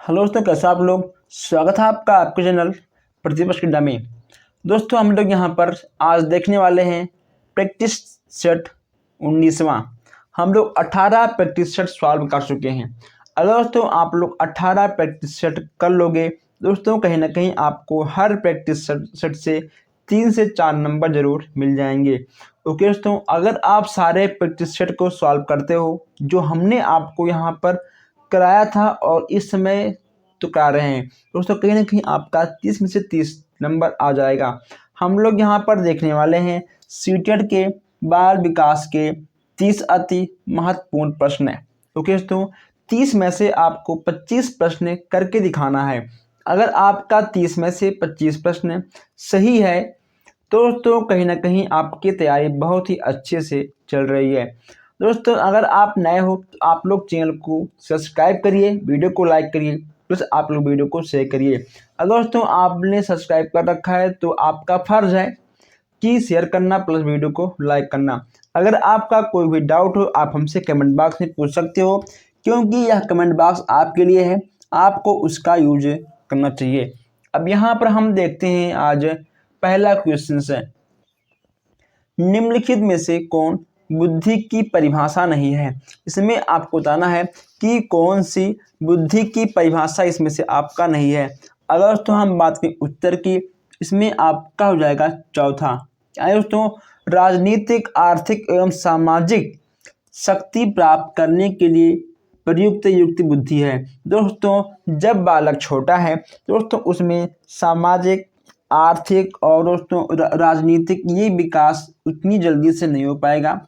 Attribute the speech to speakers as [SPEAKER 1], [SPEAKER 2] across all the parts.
[SPEAKER 1] Hello दोस्तों, कैसे आप लोग। स्वागत है आपका आपके चैनल प्रतिपक्ष क्रीडा में। दोस्तों हम लोग यहाँ पर आज देखने वाले हैं प्रैक्टिस सेट 19वां। हम लोग 18 प्रैक्टिस सेट सॉल्व कर चुके हैं। अगर दोस्तों आप लोग 18 प्रैक्टिस सेट कर लोगे दोस्तों, कहीं ना कहीं आपको हर प्रैक्टिस सेट से 3 से 4 नंबर जरूर मिल जाएंगे। ओके दोस्तों, अगर आप सारे प्रैक्टिस सेट को सॉल्व करते हो जो हमने आपको यहाँ पर कराया था और इस समय तो करा रहे हैं दोस्तों, कहीं ना कहीं आपका 30 में से 30 नंबर आ जाएगा। हम लोग यहाँ पर देखने वाले हैं सीटेट के बाल विकास के 30 अति महत्वपूर्ण प्रश्न। ओके दोस्तों, 30 में से आपको 25 प्रश्न करके दिखाना है। अगर आपका 30 में से 25 प्रश्न सही है तो दोस्तों कहीं ना कहीं आपकी तैयारी बहुत ही अच्छे से चल रही है। दोस्तों अगर आप नए हो तो आप लोग चैनल को सब्सक्राइब करिए, वीडियो को लाइक करिए, प्लस आप लोग वीडियो को शेयर करिए। अगर दोस्तों आपने सब्सक्राइब कर रखा है तो आपका फर्ज है कि शेयर करना प्लस वीडियो को लाइक करना। अगर आपका कोई भी डाउट हो आप हमसे कमेंट बॉक्स में पूछ सकते हो, क्योंकि यह कमेंट बॉक्स आपके लिए है, आपको उसका यूज करना चाहिए। अब यहाँ पर हम देखते हैं आज पहला क्वेश्चन है, निम्नलिखित में से कौन बुद्धि की परिभाषा नहीं है। इसमें आपको बताना है कि कौन सी बुद्धि की परिभाषा इसमें से आपका नहीं है। अगर तो हम बात करें उत्तर की, इसमें आपका हो जाएगा चौथा। दोस्तों राजनीतिक, आर्थिक एवं सामाजिक शक्ति प्राप्त करने के लिए प्रयुक्त युक्ति बुद्धि है। दोस्तों जब बालक छोटा है दोस्तों उसमें सामाजिक, आर्थिक और दोस्तों राजनीतिक ये विकास उतनी जल्दी से नहीं हो पाएगा।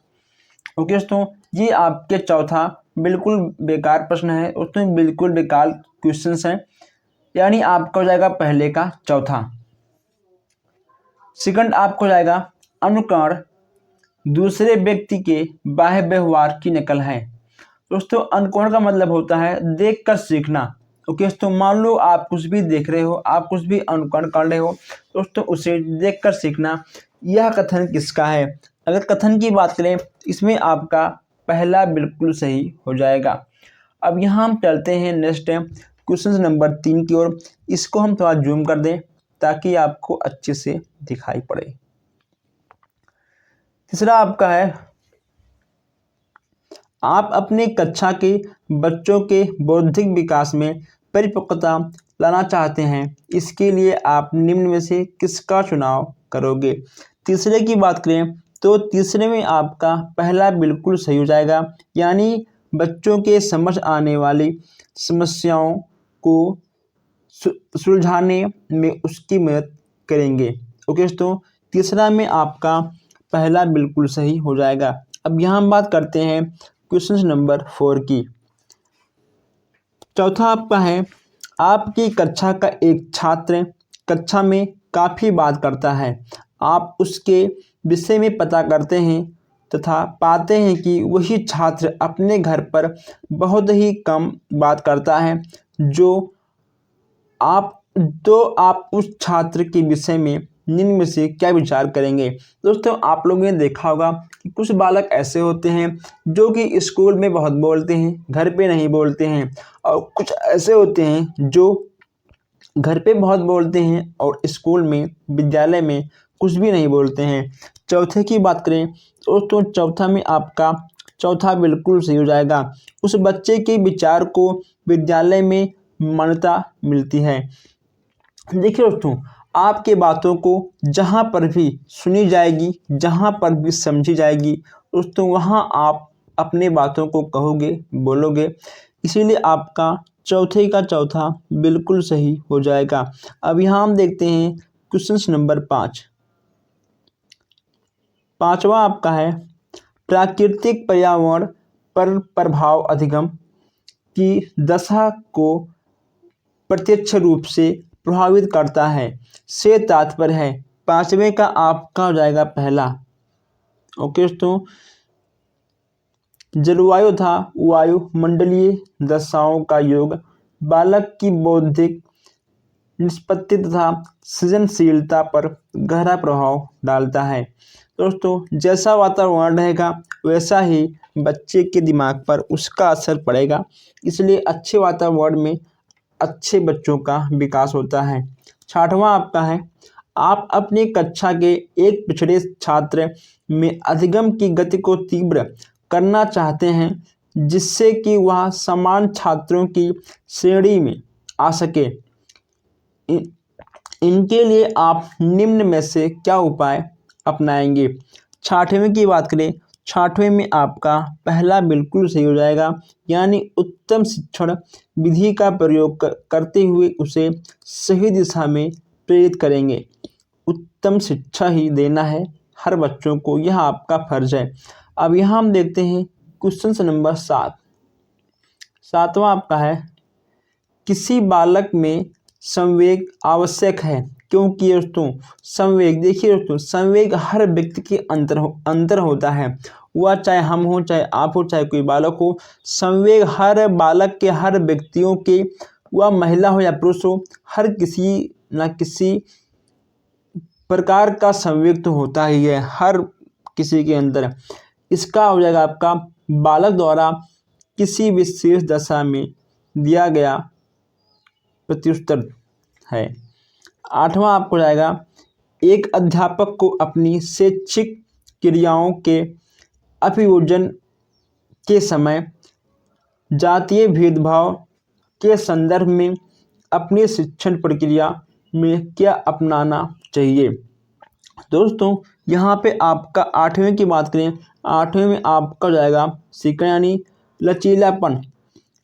[SPEAKER 1] ओके दोस्तों, ये आपके चौथा बिल्कुल बेकार प्रश्न है, उसमें बिल्कुल बेकार क्वेश्चंस हैं, यानी आपका हो जाएगा पहले का चौथा। सेकंड आपको हो जाएगा अनुकरण दूसरे व्यक्ति के बाह्य व्यवहार की नकल है। दोस्तों अनुकरण का मतलब होता है देखकर सीखना। ओके दोस्तों, मान लो आप कुछ भी देख रहे हो, आप कुछ भी अनुकरण कर रहे हो दोस्तों, उसे देखकर सीखना। यह कथन किसका है। अगर कथन की बात करें इसमें आपका पहला बिल्कुल सही हो जाएगा। अब यहाँ हम चलते हैं नेक्स्ट क्वेश्चन नंबर 3 की ओर। इसको हम थोड़ा जूम कर दें ताकि आपको अच्छे से दिखाई पड़े। तीसरा आपका है, आप अपने कक्षा के बच्चों के बौद्धिक विकास में परिपक्वता लाना चाहते हैं, इसके लिए आप निम्न में से किसका चुनाव करोगे। तीसरे की बात करें तो तीसरे में आपका पहला बिल्कुल सही हो जाएगा, यानी बच्चों के समझ आने वाली समस्याओं को सुलझाने में उसकी मदद करेंगे। ओके दोस्तों, तीसरा में आपका पहला बिल्कुल सही हो जाएगा। अब यहाँ हम बात करते हैं क्वेश्चन नंबर 4 की। चौथा आपका है, आपकी कक्षा का एक छात्र कक्षा में काफ़ी बात करता है, आप उसके विषय में पता करते हैं तथा पाते हैं कि वही छात्र अपने घर पर बहुत ही कम बात करता है, आप उस छात्र के विषय में निम्न में से क्या विचार करेंगे। दोस्तों आप लोगों ने देखा होगा कि कुछ बालक ऐसे होते हैं जो कि स्कूल में बहुत बोलते हैं, घर पे नहीं बोलते हैं, और कुछ ऐसे होते हैं जो घर पे बहुत बोलते हैं और स्कूल में, विद्यालय में कुछ भी नहीं बोलते हैं। चौथे की बात करें दोस्तों, चौथा में आपका चौथा बिल्कुल सही हो जाएगा। उस बच्चे के विचार को विद्यालय में मान्यता मिलती है। देखिए दोस्तों, आपके बातों को जहाँ पर भी सुनी जाएगी, जहाँ पर भी समझी जाएगी दोस्तों, वहाँ आप अपने बातों को कहोगे, बोलोगे, इसीलिए आपका चौथे का चौथा बिल्कुल सही हो जाएगा। अब यहाँ हम देखते हैं क्वेश्चन नंबर 5। पांचवा आपका है, प्राकृतिक पर्यावरण पर प्रभाव अधिगम की दशा को प्रत्यक्ष रूप से प्रभावित करता है से तात्पर्य है। पांचवें का आपका हो जाएगा पहला। ओके दोस्तों, जलवायु तथा वायुमंडलीय दशाओं का योग बालक की बौद्धिक निष्पत्ति तथा सृजनशीलता पर गहरा प्रभाव डालता है। दोस्तों जैसा वातावरण रहेगा वैसा ही बच्चे के दिमाग पर उसका असर पड़ेगा, इसलिए अच्छे वातावरण में अच्छे बच्चों का विकास होता है। 6वां आपका है, आप अपनी कक्षा के एक पिछड़े छात्र में अधिगम की गति को तीव्र करना चाहते हैं, जिससे कि वह समान छात्रों की श्रेणी में आ सके। इनके लिए आप निम्न में से क्या उपाय अपनाएंगे? 6वें की बात करें, 6वें में आपका पहला बिल्कुल सही हो जाएगा, यानी उत्तम शिक्षण विधि का प्रयोग करते हुए उसे सही दिशा में प्रेरित करेंगे। उत्तम शिक्षा ही देना है हर बच्चों को, यह आपका फर्ज है। अब यहाँ हम देखते हैं क्वेश्चन नंबर 7। 7वां आपका है, किसी बालक में संवेग आवश्यक है, क्योंकि दोस्तों संवेग, देखिए दोस्तों संवेग हर व्यक्ति के अंदर होता है, वह चाहे हम हो, चाहे आप हो, चाहे कोई बालक हो। संवेग हर बालक के, हर व्यक्तियों के, वह महिला हो या पुरुष हो, हर किसी न किसी प्रकार का संवेग तो होता ही है हर किसी के अंदर। इसका हो जाएगा आपका बालक द्वारा किसी विशेष दशा में दिया गया प्रत्युत्तर है। 8वां आपको जाएगा, एक अध्यापक को अपनी शैक्षिक क्रियाओं के अभियोजन के समय जातीय भेदभाव के संदर्भ में अपनी शिक्षण प्रक्रिया में क्या अपनाना चाहिए? दोस्तों यहाँ पे आपका 8वें की बात करें, 8वें में आपका जाएगा सीखना, यानी लचीलापन।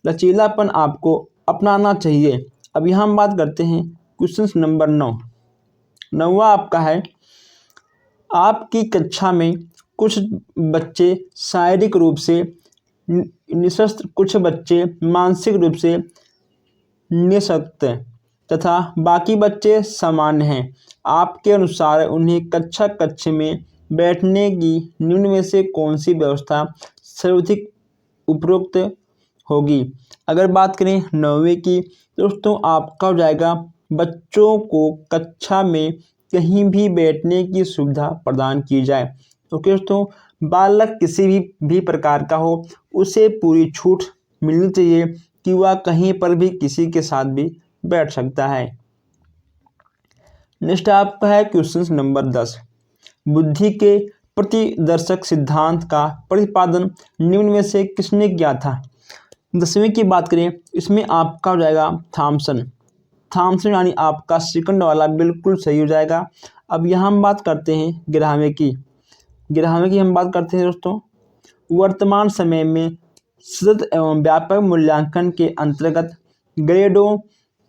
[SPEAKER 1] लचीलापन आपको अपनाना चाहिए। अब यहाँ हम बात करते हैं क्वेश्चन नंबर 9। 9वां आपका है, आपकी कक्षा में कुछ बच्चे शारीरिक रूप से निशक्त, कुछ बच्चे मानसिक रूप से निशक्त तथा बाकी बच्चे सामान्य हैं। आपके अनुसार उन्हें कक्षा में बैठने की निम्न में से कौन सी व्यवस्था सर्वाधिक उपयुक्त होगी? अगर बात करें 9वीं की, दोस्तों आपका हो जाएगा बच्चों को कक्षा में कहीं भी बैठने की सुविधा प्रदान की जाए। तो दोस्तों बालक किसी भी प्रकार का हो, उसे पूरी छूट मिलनी चाहिए कि वह कहीं पर भी किसी के साथ भी बैठ सकता है। नेक्स्ट आपका है क्वेश्चन नंबर 10। बुद्धि के प्रतिदर्शक सिद्धांत का प्रतिपादन निम्न में से किसने किया था? 10वीं की बात करें, इसमें आपका हो जाएगा थॉमसन, यानी आपका सेकंड वाला बिल्कुल सही हो जाएगा। अब यहाँ हम बात करते हैं 11वीं की। 11वीं की हम बात करते हैं दोस्तों, वर्तमान समय में सतत एवं व्यापक मूल्यांकन के अंतर्गत ग्रेडों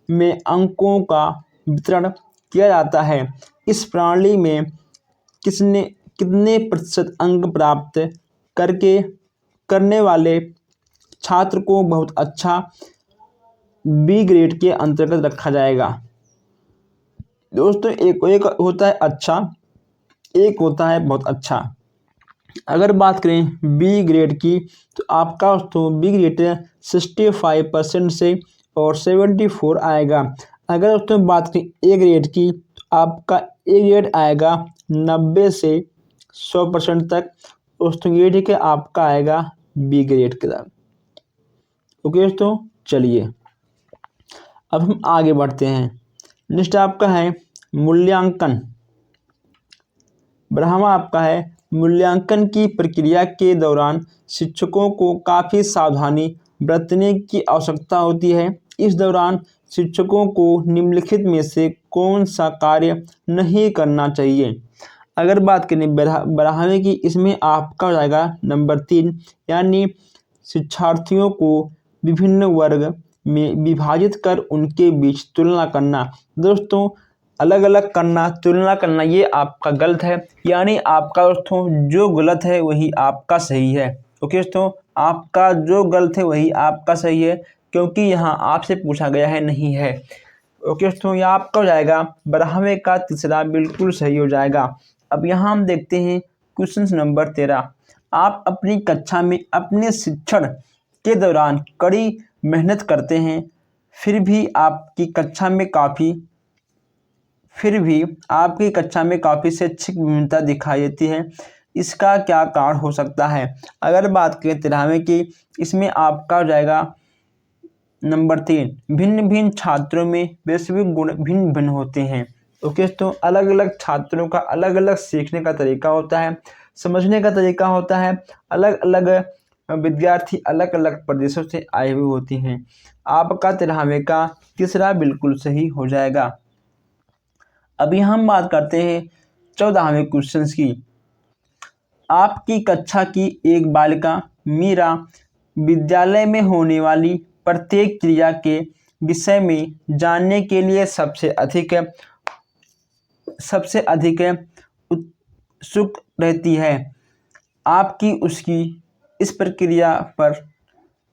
[SPEAKER 1] में अंकों का वितरण किया जाता है। इस प्रणाली में कितने प्रतिशत अंक प्राप्त करने वाले छात्र को बहुत अच्छा बी ग्रेड के अंतर्गत रखा जाएगा? दोस्तों एक होता है अच्छा, एक होता है बहुत अच्छा। अगर बात करें बी ग्रेड की, तो आपका दोस्तों बी ग्रेड 65% से और 74 आएगा। अगर दोस्तों बात करें ए ग्रेड की, तो आपका ए ग्रेड आएगा 90 से 100% तक। दोस्तों ये ठीक है, आपका आएगा बी ग्रेड के साथ। ओके दोस्तों, चलिए अब हम आगे बढ़ते हैं। नेक्स्ट आपका है मूल्यांकन। 12वां आपका है, मूल्यांकन की प्रक्रिया के दौरान शिक्षकों को काफ़ी सावधानी बरतने की आवश्यकता होती है। इस दौरान शिक्षकों को निम्नलिखित में से कौन सा कार्य नहीं करना चाहिए? अगर बात करें 12वीं की, इसमें आपका हो जाएगा नंबर 3, यानी शिक्षार्थियों को विभिन्न वर्ग में विभाजित कर उनके बीच तुलना करना। दोस्तों अलग अलग करना, तुलना करना, ये आपका गलत है, यानी आपका दोस्तों जो गलत है वही आपका सही है। ओके दोस्तों, आपका जो गलत है वही आपका सही है, क्योंकि यहाँ आपसे पूछा गया है, नहीं है। ओके दोस्तों, यह आपका हो जाएगा 12वें का तीसरा बिल्कुल सही हो जाएगा। अब यहाँ हम देखते हैं क्वेश्चन नंबर 13। आप अपनी कक्षा में अपने शिक्षण के दौरान कड़ी मेहनत करते हैं, फिर भी आपकी कक्षा में काफ़ी शैक्षिक विभिन्नता दिखाई देती है। इसका क्या कारण हो सकता है? अगर बात करें 13वीं की, इसमें आपका हो जाएगा नंबर 3, भिन्न भिन्न छात्रों में वैश्विक गुण भिन्न भिन्न होते हैं। ओके, तो अलग अलग छात्रों का अलग अलग सीखने का तरीका होता है, समझने का तरीका होता है। अलग अलग विद्यार्थी अलग अलग प्रदेशों से आए हुए होते हैं। आपका 13वें का तीसरा बिल्कुल सही हो जाएगा। अभी हम बात करते हैं 14वें क्वेश्चन की। आपकी कक्षा की एक बालिका मीरा विद्यालय में होने वाली प्रत्येक क्रिया के विषय में जानने के लिए सबसे अधिक उत्सुक रहती है। आपकी उसकी इस प्रक्रिया पर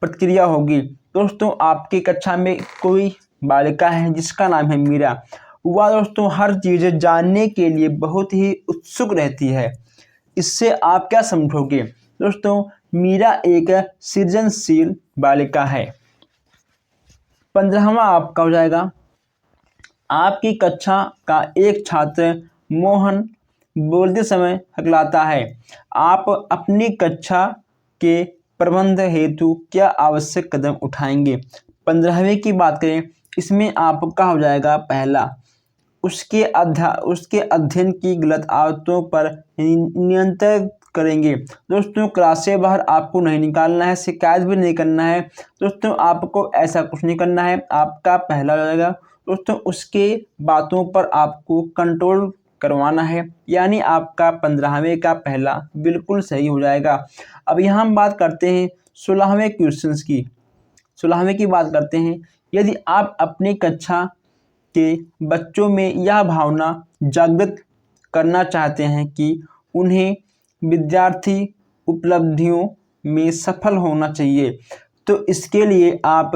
[SPEAKER 1] प्रतिक्रिया होगी। दोस्तों, आपकी कक्षा में कोई बालिका है जिसका नाम है मीरा। वह दोस्तों हर चीज़ जानने के लिए बहुत ही उत्सुक रहती है। इससे आप क्या समझोगे? दोस्तों, मीरा एक सृजनशील बालिका है। 15वां आपका हो जाएगा, आपकी कक्षा का एक छात्र मोहन बोलते समय हकलाता है। आप अपनी कक्षा के प्रबंध हेतु क्या आवश्यक कदम उठाएंगे? 15वें की बात करें, इसमें आपका हो जाएगा पहला, उसके अध्ययन की गलत आदतों पर नियंत्रण करेंगे। दोस्तों, क्लास से बाहर आपको नहीं निकालना है, शिकायत भी नहीं करना है। दोस्तों, आपको ऐसा कुछ नहीं करना है। आपका पहला हो जाएगा दोस्तों, उसके बातों पर आपको कंट्रोल करवाना है, यानी आपका 15वें का पहला बिल्कुल सही हो जाएगा। अब यहाँ हम बात करते हैं 16वें क्वेश्चन की। 16वें की बात करते हैं, यदि आप अपनी कक्षा के बच्चों में यह भावना जागृत करना चाहते हैं कि उन्हें विद्यार्थी उपलब्धियों में सफल होना चाहिए, तो इसके लिए आप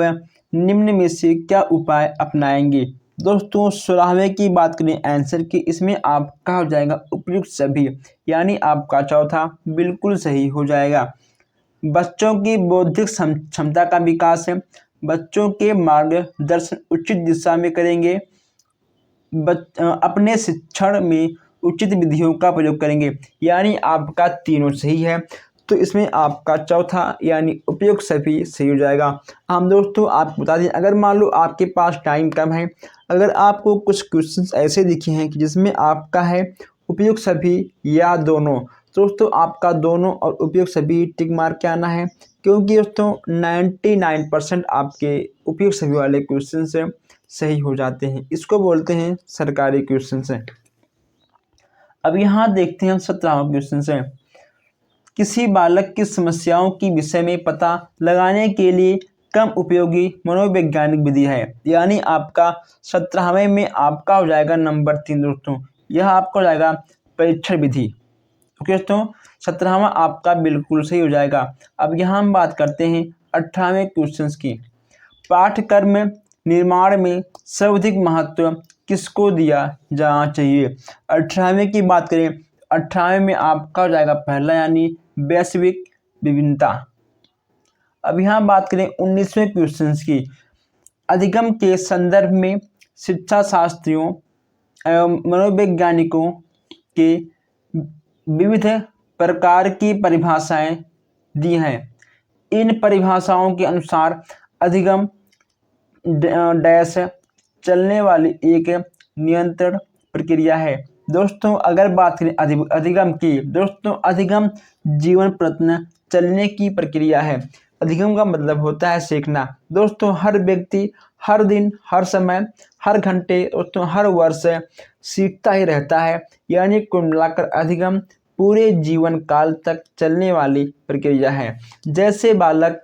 [SPEAKER 1] निम्न में से क्या उपाय अपनाएंगे? दोस्तों, 16वें की बात करें आंसर की, इसमें आपका हो जाएगा उपयुक्त सभी, यानी आपका चौथा बिल्कुल सही हो जाएगा। बच्चों की बौद्धिक क्षमता का विकास है, बच्चों के मार्गदर्शन उचित दिशा में करेंगे, अपने शिक्षण में उचित विधियों का प्रयोग करेंगे, यानी आपका तीनों सही है। तो इसमें आपका चौथा यानी उपयुक्त सभी सही हो जाएगा। हम दोस्तों आपको बता दें, अगर मान लो आपके पास टाइम कम है, अगर आपको कुछ क्वेश्चंस ऐसे दिखे हैं कि जिसमें आपका है उपयुक्त सभी या दोनों, दोस्तों आपका दोनों और उपयुक्त सभी टिक मार के आना है, क्योंकि दोस्तों 99% आपके उपयुक्त सभी वाले क्वेश्चन से सही हो जाते हैं। इसको बोलते हैं सरकारी क्वेश्चन से। अब यहाँ देखते हैं 17वां क्वेश्चन से, किसी बालक की समस्याओं की विषय में पता लगाने के लिए कम उपयोगी मनोवैज्ञानिक विधि है, यानी आपका 17वें में आपका हो जाएगा नंबर 3 दोस्तों, यह आपका हो जाएगा परीक्षण विधि। ओके दोस्तों, 17वां आपका बिल्कुल सही हो जाएगा। अब यहाँ हम बात करते हैं 18वें क्वेश्चन की। पाठ्यक्रम निर्माण में सर्वाधिक महत्व किसको दिया जाना चाहिए? 18वें की बात करें, 18वें में आपका हो जाएगा पहला यानी वैश्विक विभिन्नता। अब यहाँ बात करें 19वें क्वेश्चन की। अधिगम के संदर्भ में शिक्षा शास्त्रियों एवं मनोवैज्ञानिकों के विविध प्रकार की परिभाषाएं दी हैं। इन परिभाषाओं के अनुसार अधिगम डैश चलने वाली एक नियंत्रण प्रक्रिया है। दोस्तों, अगर बात करें अधिगम की, दोस्तों अधिगम जीवन प्रयत्न चलने की प्रक्रिया है। अधिगम का मतलब होता है सीखना। दोस्तों, हर व्यक्ति हर दिन, हर समय, हर घंटे, दोस्तों हर वर्ष सीखता ही रहता है, यानी कुल मिलाकर अधिगम पूरे जीवन काल तक चलने वाली प्रक्रिया है। जैसे बालक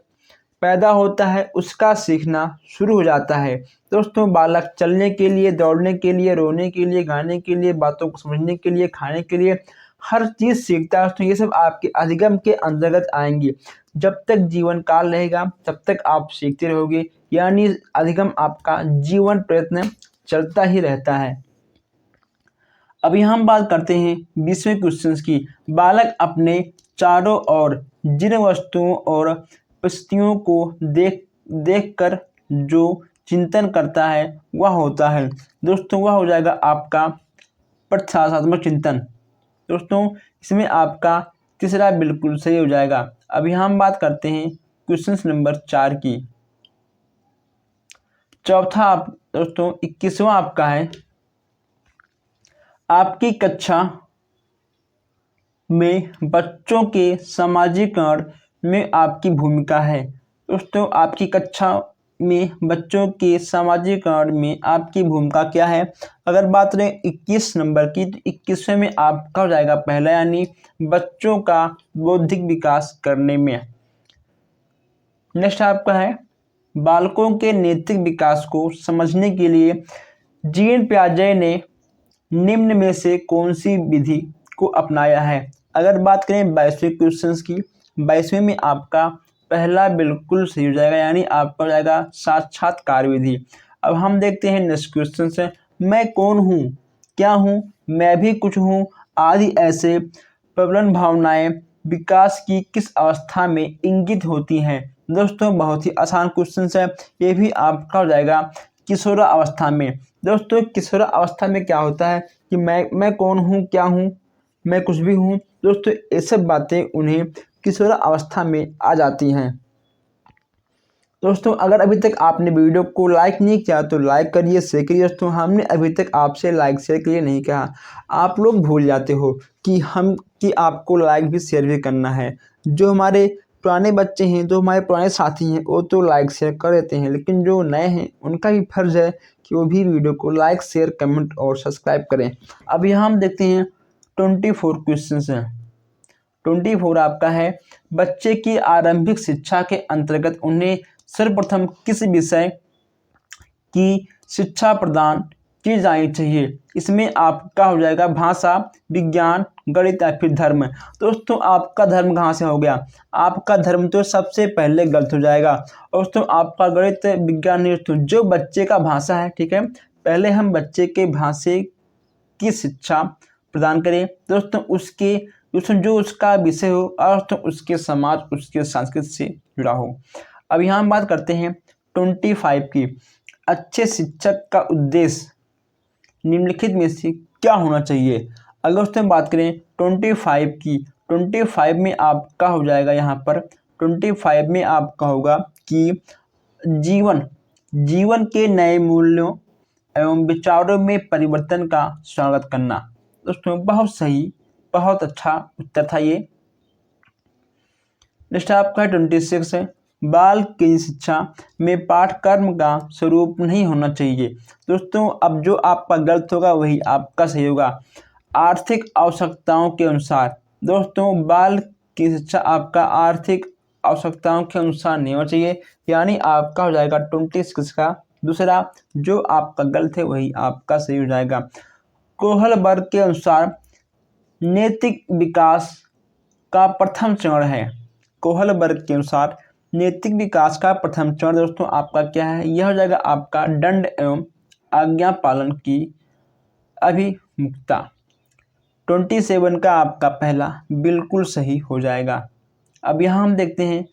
[SPEAKER 1] पैदा होता है उसका सीखना शुरू हो जाता है। दोस्तों, बालक चलने के लिए, दौड़ने के लिए, रोने के लिए, गाने के लिए, बातों को समझने के लिए, खाने के लिए हर चीज़ सीखता है। तो ये सब आपके अधिगम के अंतर्गत आएंगे। जब तक जीवन काल रहेगा तब तक आप सीखते रहोगे, यानी अधिगम आपका जीवन प्रयत्न चलता ही रहता है। अभी हम बात करते हैं 20वें क्वेश्चन की। बालक अपने चारों ओर जिन वस्तुओं और परिस्थितियों को देख कर जो चिंतन करता है वह होता है। दोस्तों, वह हो जाएगा आपका प्रत्याशात्मक चिंतन। दोस्तों, इसमें आपका तीसरा बिल्कुल सही हो जाएगा। अभी हम बात करते हैं क्वेश्चन नंबर 4 की। चौथा आप दोस्तों 21वां आपका है, आपकी कक्षा में बच्चों के समाजीकरण में आपकी भूमिका है। दोस्तों आपकी कक्षा में बच्चों के समाजीकरण में आपकी भूमिका क्या है? अगर बात करें 21 नंबर की, तो 21वें में आपका हो जाएगा पहला, यानी बच्चों का बौद्धिक विकास करने में। नेक्स्ट आपका है, बालकों के नैतिक विकास को समझने के लिए जीन पियाजे ने निम्न में से कौन सी विधि को अपनाया है? अगर बात करें 22वें क्वेश्चन की, 22वें में आपका पहला बिल्कुल सही हो जाएगा, यानी आपका हो जाएगा साक्षात्कार विधि। अब हम देखते हैं नेक्स्ट क्वेश्चन से, मैं कौन हूँ, क्या हूँ, मैं भी कुछ हूँ आदि ऐसे प्रबल भावनाएं विकास की किस अवस्था में इंगित होती हैं? दोस्तों बहुत ही आसान क्वेश्चन है, ये भी आपका हो जाएगा किशोर अवस्था में। दोस्तों किशोर अवस्था में क्या होता है कि मैं कौन हूँ, क्या हूँ, मैं कुछ भी हूँ। दोस्तों ये सब बातें उन्हें किशोर अवस्था में आ जाती हैं। दोस्तों अगर अभी तक आपने वीडियो को लाइक नहीं किया तो लाइक करिए, शेयर करिए। दोस्तों हमने अभी तक आपसे लाइक शेयर के लिए नहीं कहा, आप लोग भूल जाते हो कि आपको लाइक भी शेयर भी करना है। जो हमारे पुराने बच्चे हैं, जो हमारे पुराने साथी हैं, वो तो लाइक शेयर कर देते हैं, लेकिन जो नए हैं उनका भी फर्ज है कि वो भी वीडियो को लाइक शेयर कमेंट और सब्सक्राइब करें। अब यहाँ हम देखते हैं 24 क्वेश्चन है। 24 आपका है, बच्चे की आरंभिक शिक्षा के अंतर्गत उन्हें सर्वप्रथम किस विषय की शिक्षा प्रदान की जानी चाहिए? इसमें आपका हो जाएगा भाषा, विज्ञान, गणित या फिर धर्म। दोस्तों आपका धर्म कहाँ से हो गया? आपका धर्म तो सबसे पहले गलत हो जाएगा। दोस्तों आपका गणित, विज्ञान नहीं, तो जो बच्चे का भाषा है, ठीक है, पहले हम बच्चे के भाषा की शिक्षा प्रदान करें। दोस्तों जो उसका विषय हो और तो उसके समाज, उसके संस्कृति से जुड़ा हो। अब यहाँ हम बात करते हैं 25 की, अच्छे शिक्षक का उद्देश्य निम्नलिखित में से क्या होना चाहिए? अगर उसमें बात करें 25 की, 25 में आपका हो जाएगा, यहाँ पर 25 में आपका होगा कि जीवन के नए मूल्यों एवं विचारों में परिवर्तन का स्वागत करना। दोस्तों बहुत सही, बहुत अच्छा उत्तर था ये। नेक्स्ट आपका 26 है, बाल की शिक्षा में पाठ्यक्रम का स्वरूप नहीं होना चाहिए। दोस्तों अब जो आपका गलत होगा वही आपका सही होगा। आर्थिक आवश्यकताओं के अनुसार, दोस्तों बाल की शिक्षा आपका आर्थिक आवश्यकताओं के अनुसार नहीं होना चाहिए, यानी आपका हो जाएगा 26 का दूसरा। जो आपका गलत है वही आपका सही हो जाएगा। कोहल वर्ग के अनुसार नैतिक विकास का प्रथम चरण है। कोहल वर्ग के अनुसार नैतिक विकास का प्रथम चरण दोस्तों आपका क्या है? यह हो जाएगा आपका दंड एवं आज्ञा पालन की अभिमुखता। 27 का आपका पहला बिल्कुल सही हो जाएगा। अब यहाँ हम देखते हैं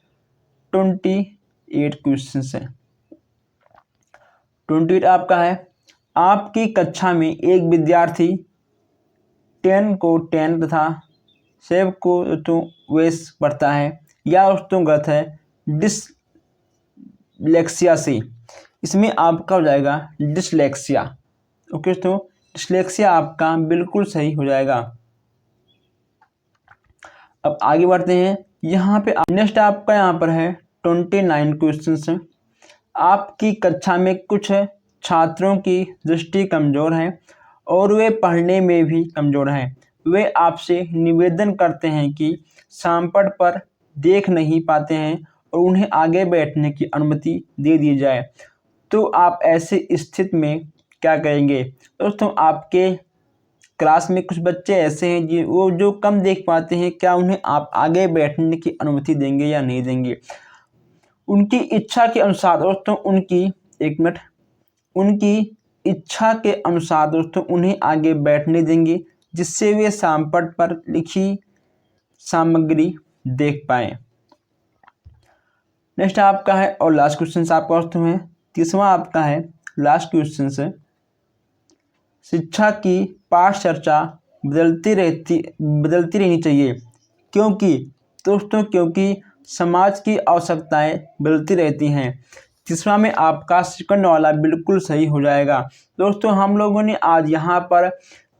[SPEAKER 1] 28 क्वेश्चन है। 28 आपका है, आपकी कक्षा में एक विद्यार्थी 10 को 10 तथा सेव को तो वेस पढ़ता है, या दोस्तों गलत है डिसलेक्सिया से। इसमें आपका हो जाएगा डिसलेक्सिया। ओके दोस्तों, डिसलेक्सिया आपका बिल्कुल सही हो जाएगा। अब आगे बढ़ते हैं, यहाँ पे नेक्स्ट आपका यहाँ पर है 29 क्वेश्चन है। आपकी कक्षा में कुछ छात्रों की दृष्टि कमज़ोर है और वे पढ़ने में भी कमज़ोर हैं। वे आपसे निवेदन करते हैं कि शामपट पर देख नहीं पाते हैं और उन्हें आगे बैठने की अनुमति दे दी जाए, तो आप ऐसी स्थिति में क्या करेंगे? दोस्तों आपके क्लास में कुछ बच्चे ऐसे हैं जो कम देख पाते हैं, क्या उन्हें आप आगे बैठने की अनुमति देंगे या नहीं देंगे? उनकी इच्छा के अनुसार दोस्तों उनकी इच्छा के अनुसार दोस्तों उन्हें आगे बैठने देंगे, जिससे वे शामपट पर लिखी सामग्री देख पाए। नेक्स्ट आपका है और लास्ट क्वेश्चन आपका दोस्तों है 30वां आपका है लास्ट क्वेश्चन से, शिक्षा की पाठ चर्चा बदलती रहनी चाहिए। क्योंकि दोस्तों क्योंकि समाज की आवश्यकताएं बदलती रहती हैं। तीसरा में आपका सेकंड वाला बिल्कुल सही हो जाएगा। दोस्तों हम लोगों ने आज यहाँ पर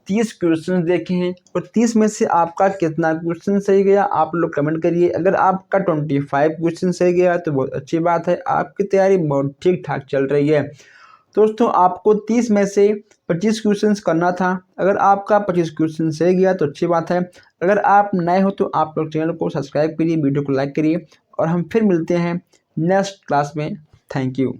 [SPEAKER 1] 30 क्वेश्चन देखे हैं और 30 में से आपका कितना क्वेश्चन सही गया आप लोग कमेंट करिए। अगर आपका 25 क्वेश्चन सही गया तो बहुत अच्छी बात है, आपकी तैयारी बहुत ठीक ठाक चल रही है। दोस्तों आपको 30 में से 25 क्वेश्चन करना था। अगर आपका 25 क्वेश्चन सही गया तो अच्छी बात है। अगर आप नए हो तो आप लोग चैनल को सब्सक्राइब करिए, वीडियो को लाइक करिए और हम फिर मिलते हैं नेक्स्ट क्लास में। Thank you.